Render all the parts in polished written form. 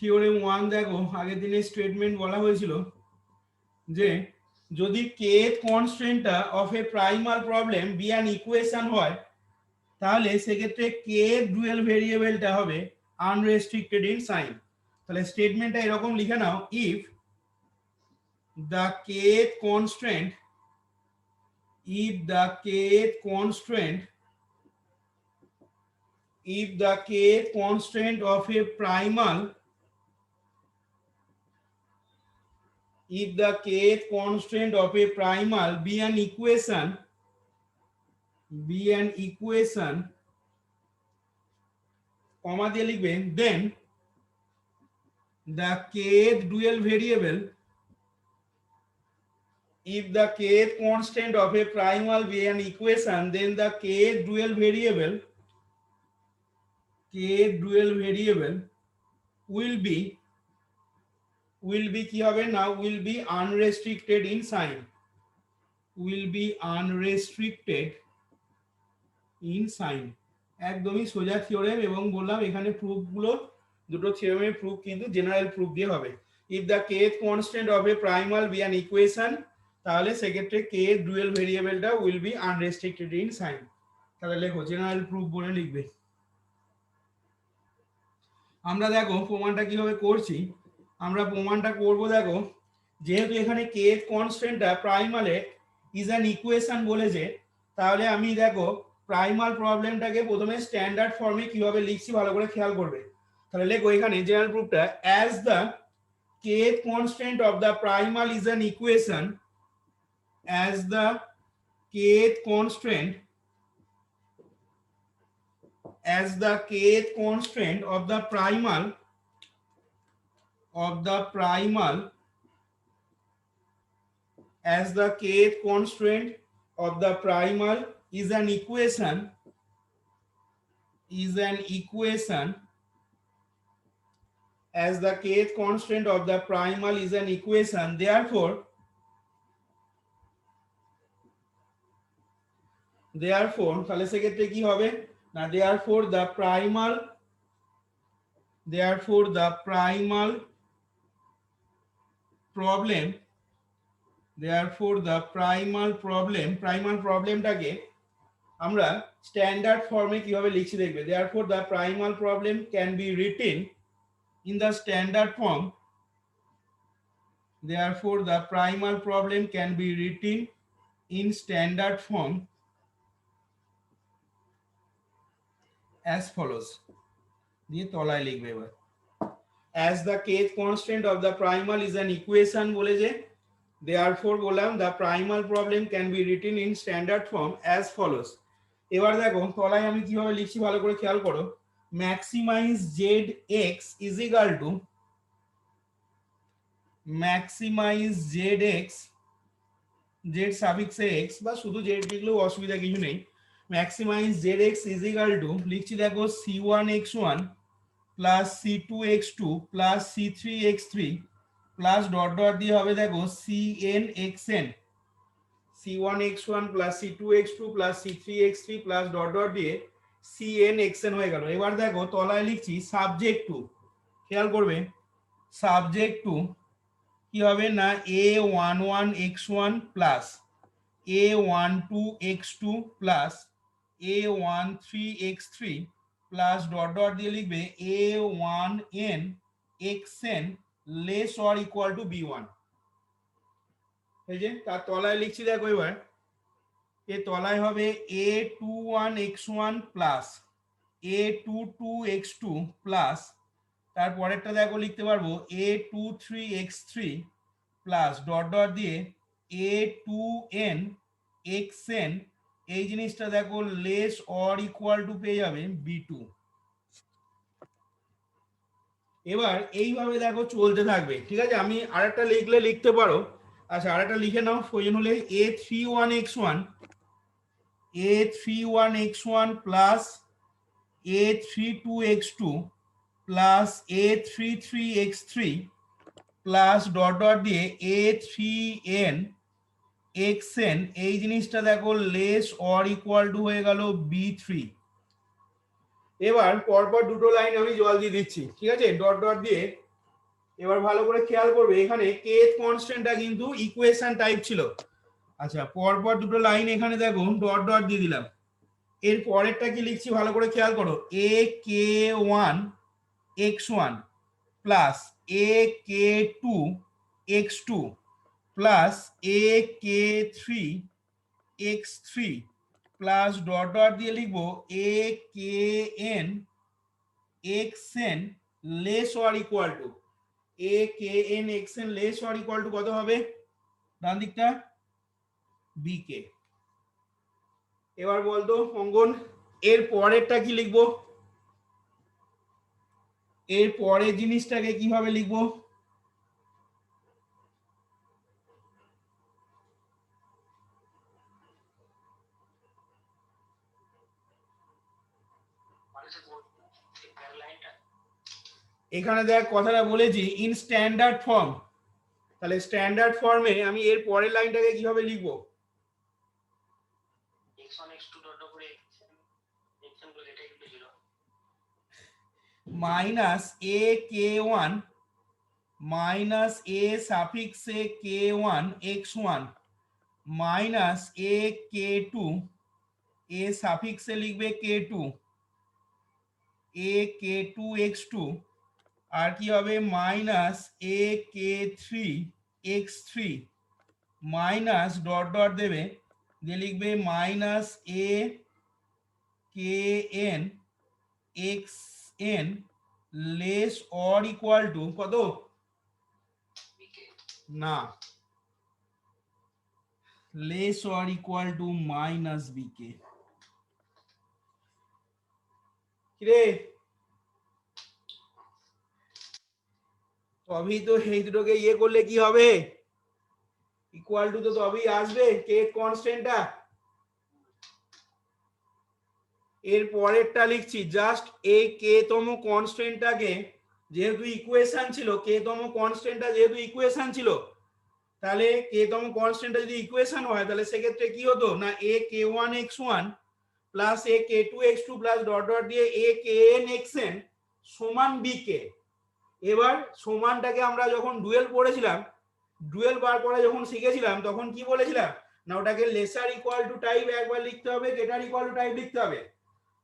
Theorem 1 দেখো আগের দিনে স্টেটমেন্ট বলা হয়েছিল যে যদি kth কনস্ট্যান্টটা of a primal problem be an equation হয় তাহলে সেক্ষেত্রে kth ডুয়াল ভেরিয়েবলটা হবে আনরেস্ট্রিক্টেড ইন সাইন। তাহলে স্টেটমেন্টটা এরকম লিখে নাও, if the kth constant if the kth constraint if the kth constraint of a primal if the kth constraint of a primal be an equation comma দিয়ে লিখবেন, then the kth dual variable if the kth constant of a primal be an equation then the kth dual variable will be কি হবে না, will be unrestricted in sign, will be unrestricted in sign। একদমই সোজা theorem, এবং বললাম এখানে proof গুলো দুটো থিওরেমের প্রুফ কিন্তু জেনারেল প্রুফ দিয়ে হবে। if the kth constant of a primal be an equation তাহলে সেক্ষেত্রে kth ডুয়াল ভেরিয়েবলটা will be unrestricted in sign। তাহলে লেখো জেনারেল প্রুফ বলে লিখবে। আমরা দেখো প্রমাণটা কিভাবে করছি। আমরা প্রমাণটা করব, দেখো যেহেতু এখানে kth কনস্ট্যান্টটা প্রাইমালে ইজ অ্যান ইকুয়েশন বলেছে, তাহলে আমি দেখো প্রাইমাল প্রবলেমটাকে প্রথমে স্ট্যান্ডার্ড ফর্মে কিভাবে লিখছি ভালো করে খেয়াল করবে। তাহলে লেখো এখানে জেনারেল প্রুফটা, as the kth constant of the primal is an equation, as the kth constraint as the kth constraint of the primal as the kth constraint of the primal is an equation as the kth constant of the primal is an equation, therefore তাহলে সেক্ষেত্রে কি হবে না, therefore the primal প্রবলেমটাকে আমরা standard ফর্মে কিভাবে লিখছি দেখবে। therefore the primal problem can be written in the standard form, therefore the primal problem can be written in standard form as follows, দিয়ে তলায় লিখবে এবার, as the kth constant of the primal is an equation বলেছে, therefore বললাম the primal problem can be written in standard form as follows। এবার দেখো তলায় আমি কিভাবে লিখছি ভালো করে খেয়াল করো, maximize zx is equal to maximize zx z সাফিক্সে x বা শুধু z লিখলেও অসুবিধা কিছু নেই, maximize zx is equal to লিখছি দেখো c1x1 plus c2x2 plus c3x3 plus dot dot দিয়ে হবে দেখো cnxn, c1x1 plus c2x2 plus c3x3 plus dot dot দিয়ে cnxn হয়ে গেল। এবার দেখো তলায় লিখছি সাবজেক্ট টু, খেয়াল করবে সাবজেক্ট টু কি হবে না a11x1 plus a12x2 plus a13x3 plus dot dot দিয়ে লিখবে a1n xn less or equal two b1। এই যে তার তলায় লিখছি দেখো এবার, এর তলায় হবে a21x1 প্লাস a22x2 প্লাস তারপরেরটা দেখো লিখতে পারবো a23x3 প্লাস ডট ডট দিয়ে a2n xn, এই জিনিসটা দেখো লেস অর ইকুয়াল টু পেয়ে যাবে b2। এবার এইভাবে দেখো চলতে থাকবে, ঠিক আছে। আমি আরেকটা লিখলে লিখতে পারো, আচ্ছা আরেকটা লিখে নাও প্রয়োজন হলে a31x1 plus a32x2 plus a33x3 plus dot dot দিয়ে a3n xn, এই জিনিসটা দেখো লেস অর ইকুয়াল টু হয়ে গেল b3। এবার পরপর দুটো লাইন আমি জল দিয়ে দিচ্ছি, ঠিক আছে, ডট ডট দিয়ে এবার ভালো করে খেয়াল করবে এখানে kth কনস্ট্যান্টটা কিন্তু ইকুয়েশন টাইপ ছিল। আচ্ছা পরপর দুটো লাইন এখানে দেখো ডট ডট দিয়ে দিলাম। এর পরেরটা কি লিখছি ভালো করে খেয়াল করো, a k one x one plus a k two x two plus a k three x three plus dot dot দিয়ে লিখবো a k n x n less or equal to a k n x n less or equal to কত হবে ডান দিকটা B k. এবার বলতো অঙ্কন এর পরেরটা কি লিখবো, এর পরের জিনিসটাকে কিভাবে লিখবো, এখানে দেখ কথাটা বলেছি ইন স্ট্যান্ডার্ড ফর্ম, তাহলে স্ট্যান্ডার্ড ফর্মে আমি এর পরের লাইনটাকে কিভাবে লিখবো, minus a k one minus a suffix a k one x one minus a k two a সাফিক্সে লিখবে k two a k two x two আর কি হবে minus a k three x three minus dot dot দেবে দিয়ে লিখবে minus a k n x n less or equal to কত না less or equal two minus বিকে। কিরে তবেই তো এই দুটোকে ইয়ে করলে কি হবে ইকুয়াল টু তো তবেই আসবে কে কনস্ট্যান্টটা। এর পরেরটা লিখছি জাস্ট এই কে তম কনস্ট্যান্টটাকে যেহেতু ইকুয়েশন ছিল কে তম কনস্ট্যান্টটা যেহেতু ইকুয়েশন ছিল তাহলে কে তম কনস্ট্যান্টটা যদি ইকুয়েশন হয় তাহলে সেক্ষেত্রে কি হতো না a k one x one plus a k two x two plus dot dot দিয়ে a k n x n সমান বি কে। এবার সমানটাকে আমরা যখন ডুয়েল পড়েছিলাম ডুয়েল বার করা যখন শিখেছিলাম তখন কি বলেছিলাম না ওটাকে লেসার ইকুয়াল টু টাইপ একবার লিখতে হবে গ্রেটার ইকুয়াল টু টাইপ লিখতে হবে।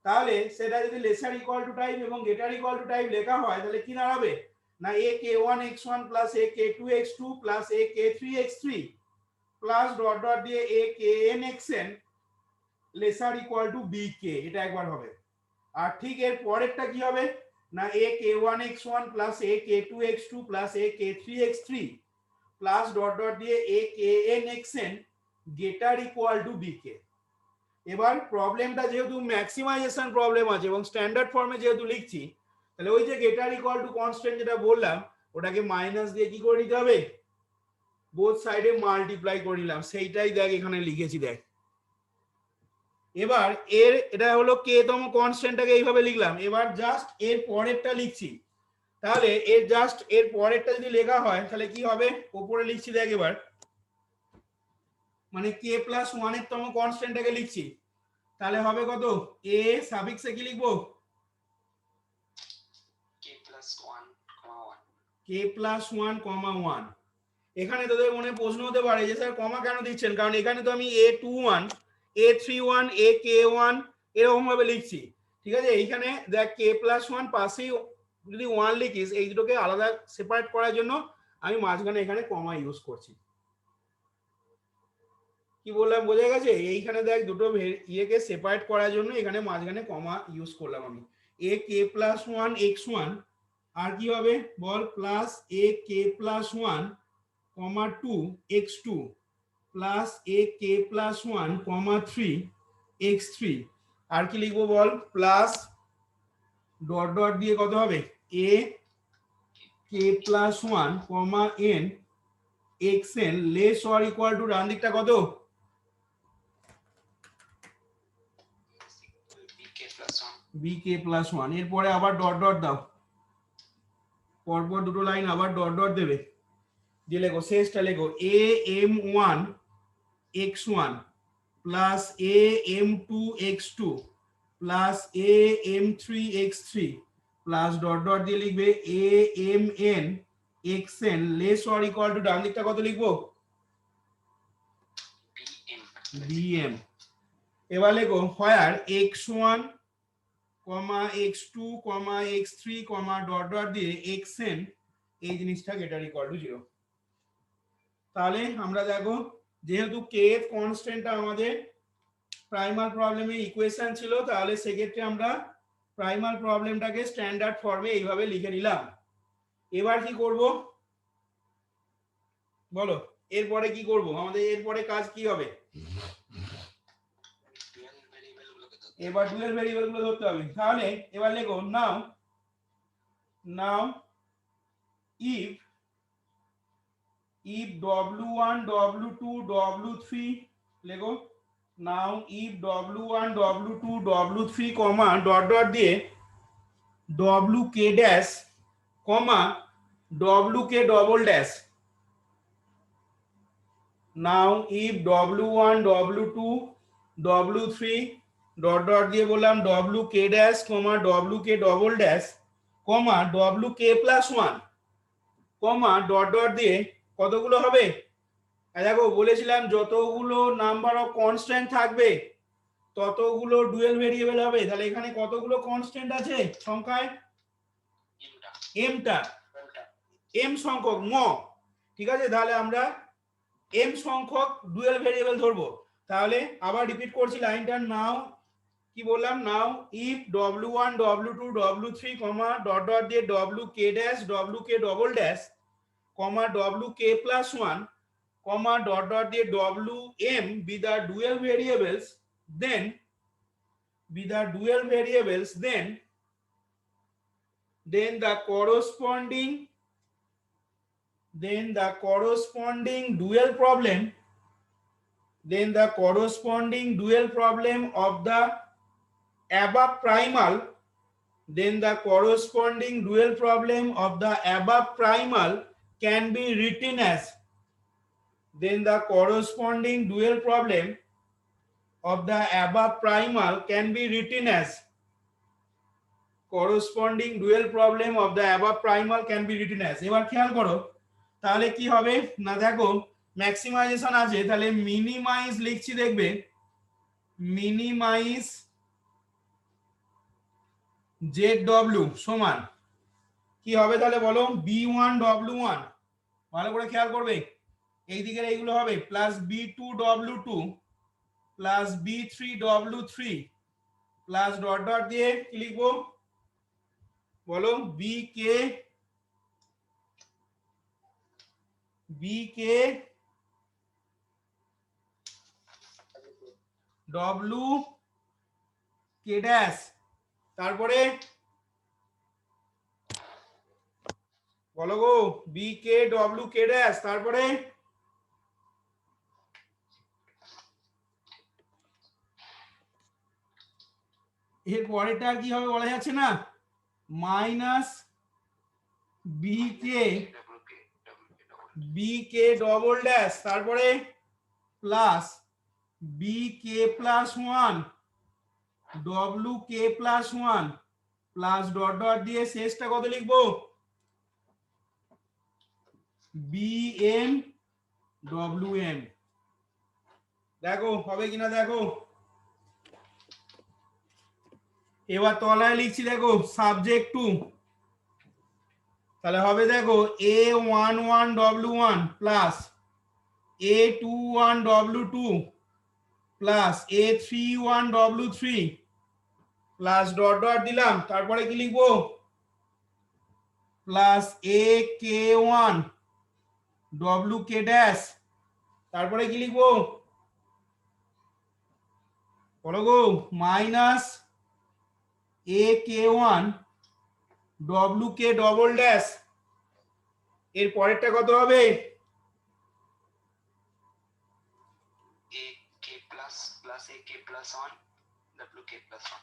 তাহলে সেটা যদি লেসার ইকুয়াল টু টাইপ এবং গ্রেটার ইকুয়াল টু টাইপ লেখা হয় তাহলে কি দাঁড়াবে না a k one x one plus a k two x two plus a k three x three plus dot dot দিয়ে a k n x n lesser equal to b k, এটা একবার হবে। আর ঠিক এর পরেরটা কি হবে না a k one x one plus a k two x two plus a k three x three plus dot dot দিয়ে a k n x n greater equal to b k. এবার প্রবলেমটা যেহেতু ম্যাক্সিমাইজেশন প্রবলেম আছে এবং standard ফর্মে যেহেতু লিখছি তাহলে ওই যে গ্রেটার ইকুয়াল টু কনস্ট্যান্ট যেটা বললাম ওটাকে মাইনাস দিয়ে কি করে নিতে হবে বোথ সাইডে মাল্টিপ্লাই করে নিলাম, সেইটাই দেখ এখানে লিখেছি দেখ। এবার এর এটা হলো কে তম কনস্ট্যান্টটাকে এইভাবে লিখলাম, এবার জাস্ট এর পরেরটা লিখছি। তাহলে এর জাস্ট এর পরেরটা যদি লেখা হয় তাহলে কি হবে উপরে লিখছি দেখ এবার মানে কে প্লাস ওয়ান এর তম কনস্ট্যান্টটাকে লিখছি তাহলে হবে কত এ সাফিক্সে কি লিখবো কে প্লাস ওয়ান কমা ওয়ান। এখানে তোদের মনে প্রশ্ন হতে পারে যে স্যার কমা কেন দিচ্ছেন কারণ এখানে তো আমি a two one a three one a k one এরকম ভাবে লিখছি, ঠিক আছে। এইখানে দেখ কে প্লাস ওয়ান পাশেই যদি ওয়ান লিখিস এই দুটোকে আলাদা সেপারেট করার জন্য আমি মাঝখানে এখানে কমা ইউজ করছি। কি বললাম বোঝা গেছে, এইখানে দেখ দুটো ইয়েকে সেপারেট করার জন্য এখানে মাঝখানে কমা ইউজ করলাম আমি। A k plus one x one আর কি হবে বল plus a k plus one comma two x two plus a k plus one comma three x three আর কি লিখবো বল প্লাস ডট ডট দিয়ে কত হবে a k plus one comma n x n less or equal to ডান দিকটা কত বি কে প্লাস ওয়ান। এরপরে আবার ডট ডট দাও পরপর দুটো লাইন আবার ডট ডট দেবে দিয়ে লেখো শেষটা লেখো a m one x one plus a m two x two plus a m three x three plus dot dot দিয়ে লিখবে a m n xn less or equal to, ডান দিকটা কত লিখবো? bm। এবার লেখো where x1, x2, x3, dot dot দিয়ে xn এই জিনিসটা গ্রেটার ইকুয়াল টু 0। তাহলে আমরা দেখো যেহেতু k এর কনস্ট্যান্টটা আমাদের প্রাইমাল প্রবলেমে ইকুয়েশন ছিল, তাহলে সেক্ষেত্রে আমরা প্রাইমাল প্রবলেমটাকে স্ট্যান্ডার্ড ফর্মে এইভাবে লিখে নিলাম। এবার কি করব বলো? এরপরে কি করব? আমাদের এরপরে কাজ কি হবে? এবার ডুয়াল ভেরিয়েবল গুলো ধরতে হবে। তাহলে এবার লেখো নাও if w1 w2 w3 লেখো নাও if w1 w2 w3 dot dot দিয়ে wk dash wk double dash. Now if w1 w2 w3 dot dot দিয়ে বললাম wk dash wk double dash wk plus 1 dot dot দিয়ে কতগুলো হবে? দেখো বলেছিলাম যতগুলো নাম্বার অফ কনস্ট্যান্ট থাকবে ততগুলো ডুয়াল ভেরিয়েবল হবে। তাহলে এখানে কতগুলো কনস্ট্যান্ট আছে সংখ্যায়? m সংখ্যক ঠিক আছে, তাহলে আমরা m সংখ্যক ডুয়াল ভেরিয়েবল ধরবো। তাহলে আবার রিপিট করছি লাইনটা। নাও কি বললাম? নাও if w1 w2 w3 dot dot দিয়ে wk dash wk double dash wk plus 1 dot dot দিয়ে wm be the dual variables, then the corresponding dual problem of the above primal can be written as এবার খেয়াল করো তাহলে কি হবে না, দেখো ম্যাক্সিমাইজেশন আছে, তাহলে মিনিমাইজ লিখছি, দেখবে মিনিমাইজ zw সমান কি হবে তাহলে বলো? b1 w1, ভালো করে খেয়াল করবে, এই দিকের এইগুলো হবে plus b2 w2 plus b3 w3 plus dot dot দিয়ে কি লিখবো বলো? bk wk ড্যাশ, তারপরে বলো গো bk wk ড্যাশ, তারপরে এর পরেরটা কি হবে বলা যাচ্ছে না, মাইনাস bk ডবল ড্যাশ, তারপরে plus bk plus 1 wk plus 1 plus dot dot দিয়ে শেষটা কত লিখবো? bm wm। দেখো হবে কিনা দেখো। এবার তলায় লিখছি দেখো সাবজেক্ট টু, তাহলে হবে দেখো a11 w1 plus a21 w2 plus a31 w3 plus dot dot দিলাম, তারপরে কি লিখবো? প্লাস ak1 wk ড্যাশ, তারপরে কি লিখবো বলো গো? Minus ak1 wk double dash. এর পরেরটা কত হবে? ak plus 1 wk plus 1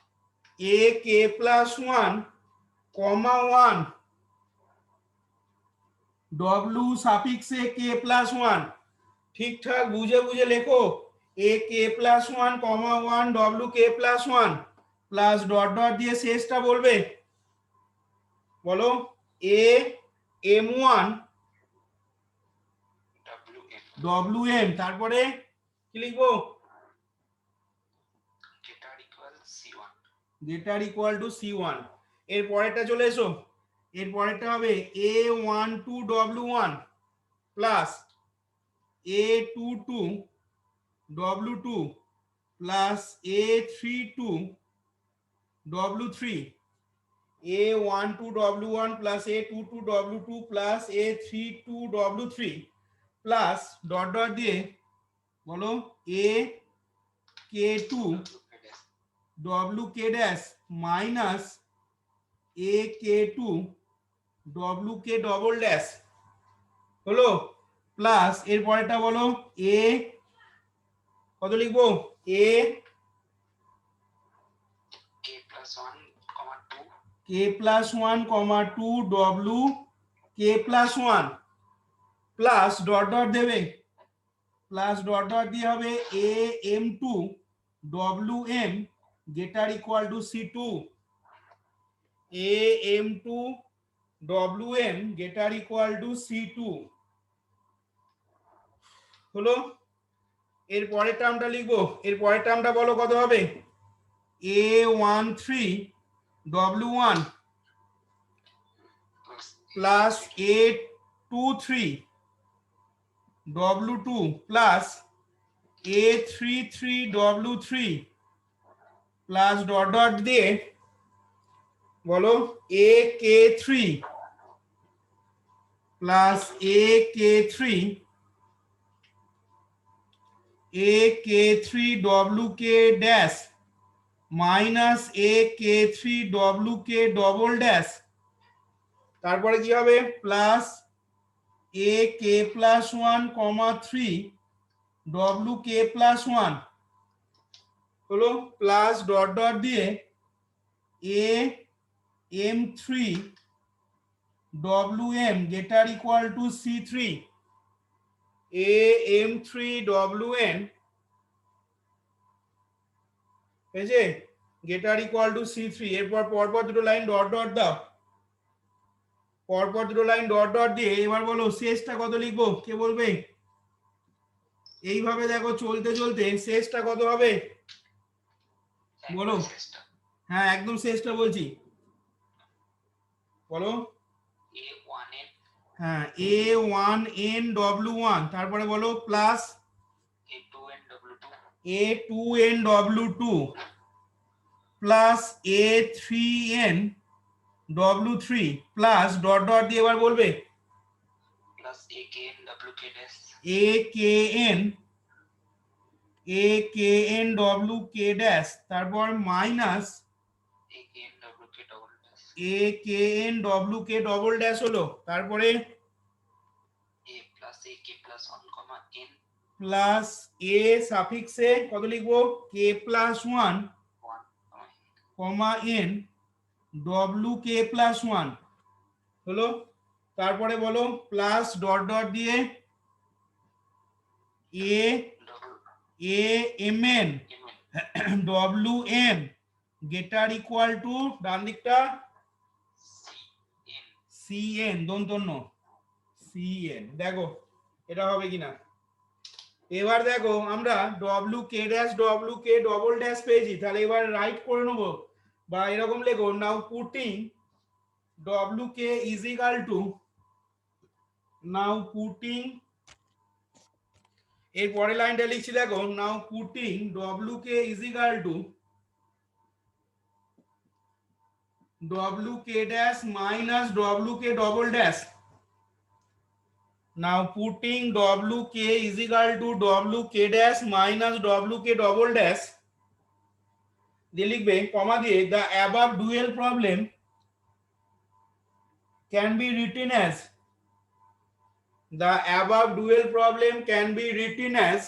ak plus 1 comma 1 w সাফিক্সে k plus 1, ঠিকঠাক বুঝে বুঝে লেখো ak plus 1 comma 1 wk plus 1 plus dot dot দিয়ে শেষটা বলবে বলো a m1 WM তারপরে কি লিখবো greater equal to C1 এর পরেরটা চলে এসো এর পরেরটা হবে A12W1 plus A22W2 plus A32W3 A12W1 plus A22W2 plus A32W3 plus dot dot দিয়ে বলো AK2WK dash minus AK2WK double dash হলো প্লাস এর পরেরটা বলো A কত লিখবো A K plus 1, 2 W K plus 1 plus dot dot দেবে প্লাস ডট ডট দিয়ে হবে AM2 WM greater equal to C2 AM2 WM greater equal to C2 হলো এর পরের টার্মটা লিখবো এর পরের টার্মটা বলো কত হবে A13W1 plus A23W2 plus A33W3 plus dot dot দিয়ে বলো AK3 plus AK3WK dash minus AK3WK double dash তারপরে কি হবে plus AK plus 1, 3 WK plus 1 হলো প্লাস ডট ডট দিয়ে AM3 WM greater equal to C3 AM3 WM এই যে greater equal to C3 এরপর পরপর দুটো লাইন ডট ডট দাও পরপর দুটো লাইন ডট ডট দিয়ে এবার বলো শেষটা কত লিখবো কে বলবে এইভাবে দেখো চলতে চলতে শেষটা কত হবে বলো হ্যাঁ একদম শেষটা বলছি বলো হ্যাঁ A1NW1 তারপরে বলো plus A2NW2 plus A3NW3 plus dot dot দিয়ে এবার বলবে প্লাস AKNWK dash তারপর মাইনাস AKNWK double dash হলো তারপরে প্লাস A সাফিক্সে কত লিখবো K plus 1 N WK plus 1 হলো তারপরে বলো প্লাস ডট ডট দিয়ে AMN WM greater equal to ডান দিকটা CN দন্তন্য CN দেখো এটা হবে কিনা এবার দেখো আমরা WK dash WK double dash পেয়েছি তাহলে এবার রাইট করে নেবো বা এরকম লেখো নাও putting WK is equal to now putting এর পরের লাইনটা লিখছি দেখো নাও putting WK is equal to WK dash minus WK double dash now putting WK is equal to WK dash minus WK double dash দিয়ে লিখবে কমা দিয়ে the above dual problem can be written as the above dual problem can be written as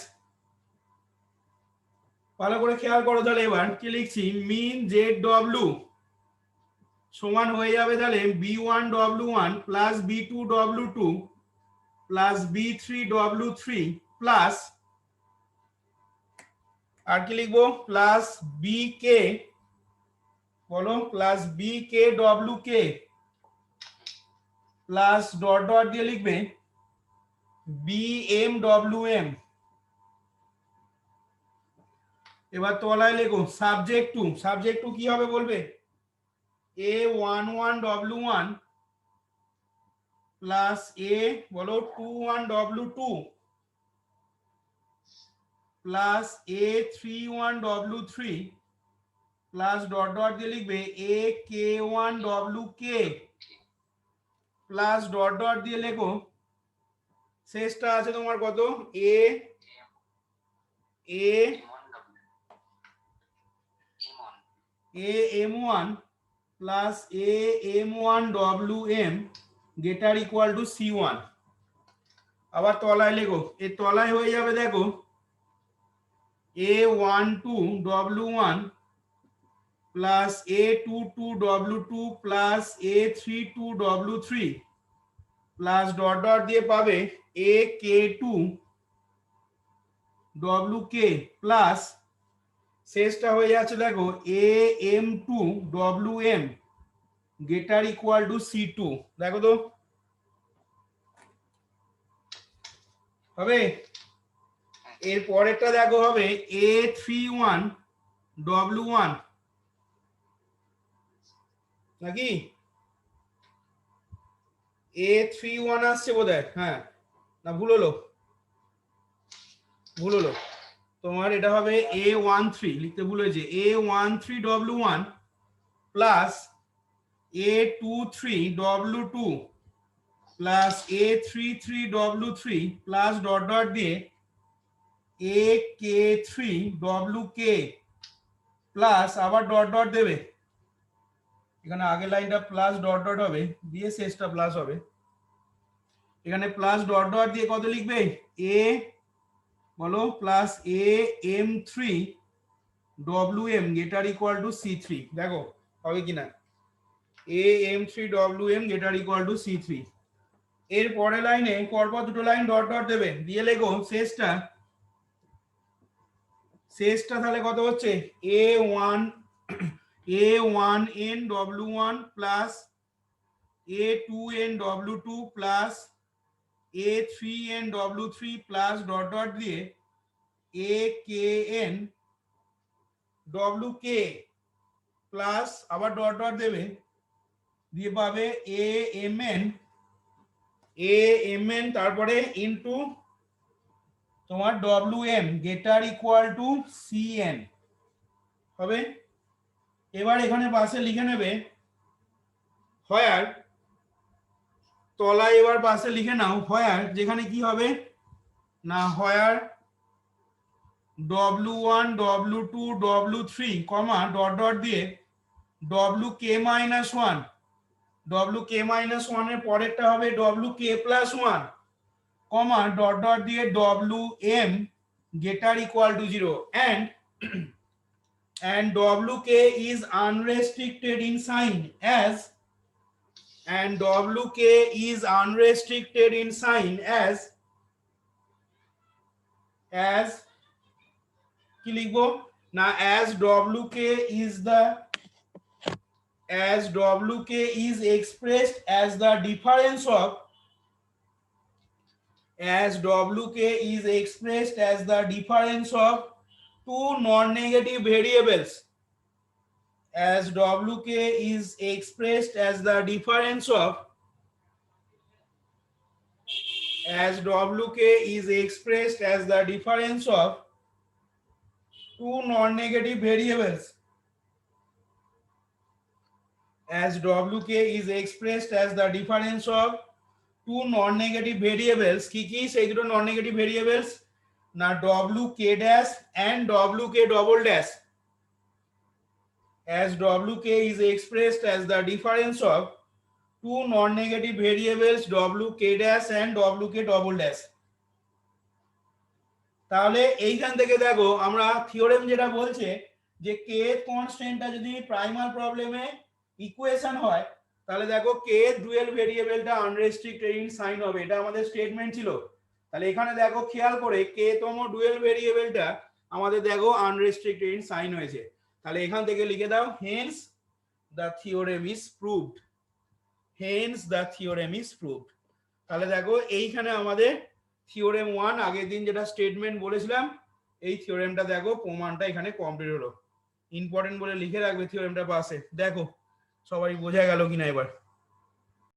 ভালো করে খেয়াল করো তাহলে এবার কি লিখছি মিন ZW সমান হয়ে যাবে তাহলে B1W1 plus B2W2 plus B3W3 plus আর কি লিখবো প্লাস BK বলো plus BKWK plus dot dot দিয়ে লিখবে BMWM। এবার তলায় লেখো সাবজেক্ট টু কি হবে বলবে? A11W1 প্লাস A বলো 21W2 plus A31W3 plus dot dot দিয়ে লিখবে AK1WK প্লাস ডট ডট দিয়ে লেখো শেষটা আছে তোমার কত A AM1 plus AM1WM গেটার equal to C1। আবার তলায় লেখো, এর তলায় হয়ে যাবে দেখো A12W1 plus A22W2 plus A32W3 plus dot dot দিয়ে পাবে AK2WK প্লাস শেষটা হয়ে যাচ্ছে দেখো AM2WM গেটার ইকুয়াল টু C2। দেখো তো হবে। এর পরেরটা দেখো হবে A31W1 নাকি A31 আসছে বোধহয়, হ্যাঁ না ভুল হলো তোমার, এটা হবে A13 লিখতে ভুল হয়েছে A13W1 plus A23W2 plus A33W3 plus dot dot দিয়ে AK3WK প্লাস আবার ডট ডট দেবে, এখানে আগের লাইনটা প্লাস ডট ডট হবে দিয়ে শেষটা প্লাস হবে, এখানে প্লাস ডট ডট দিয়ে কত লিখবে A বলো plus AM3WM গেটার equal to C3। দেখো হবে কিনা AM3WM গেটার ইকুয়াল টু C3। এর পরের লাইনে পরপর দুটো লাইন ডট ডট দেবে দিয়ে লেখো শেষটা তাহলে কত হচ্ছে A1NW1 plus A2NW2 plus A3NW3 plus dot dot দিয়ে AKNWK প্লাস আবার ডট ডট দেবে দিয়ে পাবে AMN তারপরে ইনটু তোমার WM গেটার ইকুয়াল টু CN হবে। এবার এখানে পাশে লিখে নেবে হোয়ার, তলায় এবার পাশে লিখে নাও হোয়ার, যেখানে কি হবে না হোয়ার W1 W2 W3 কমা ডট ডট দিয়ে WK-1 WK-1 এর পরেরটা হবে WK+1 কমা ডট ডট দিয়ে WM গেটার equal to 0 and WK is unrestricted in sign as কি লিখবো না as WK is expressed as the difference of two non-negative variables as WK is expressed as the difference of two non-negative variables as WK is expressed as the difference of two non-negative variables কি কি সেই দুটো non-negative variables না WK dash and WK double dash as WK is expressed as the difference of two non-negative variables WK dash and WK double dash। তাহলে এইখান থেকে দেখো আমরা থিওরেম যেটা বলছে যে কে কনস্ট্যান্টটা যদি প্রাইমাল প্রবলেমে ইকুয়েশন হয় তাহলে দেখো কে ডুয়েল ভেরিয়েবলটা আনরেস্ট্রিক্টেড ইন সাইন হবে, এটা আমাদের স্টেটমেন্ট ছিল। তাহলে এখানে দেখো খেয়াল করে কে তম ডুয়েল ভেরিয়েবলটা আমাদের দেখো আনরেস্ট্রিক্টেড ইন সাইন হয়েছে, তাহলে এখান থেকে লিখে দাও hence the theorem is proved. তাহলে দেখো এইখানে আমাদের থিওরেম 1 আগের দিন যেটা স্টেটমেন্ট বলেছিলাম এই থিওরেমটা দেখো প্রমাণটা এখানে কমপ্লিট হলো। ইম্পর্টেন্ট বলে লিখে রাখবে থিওরেমটা পাশে। দেখো সবাই বোঝা গেল কিনা এবার।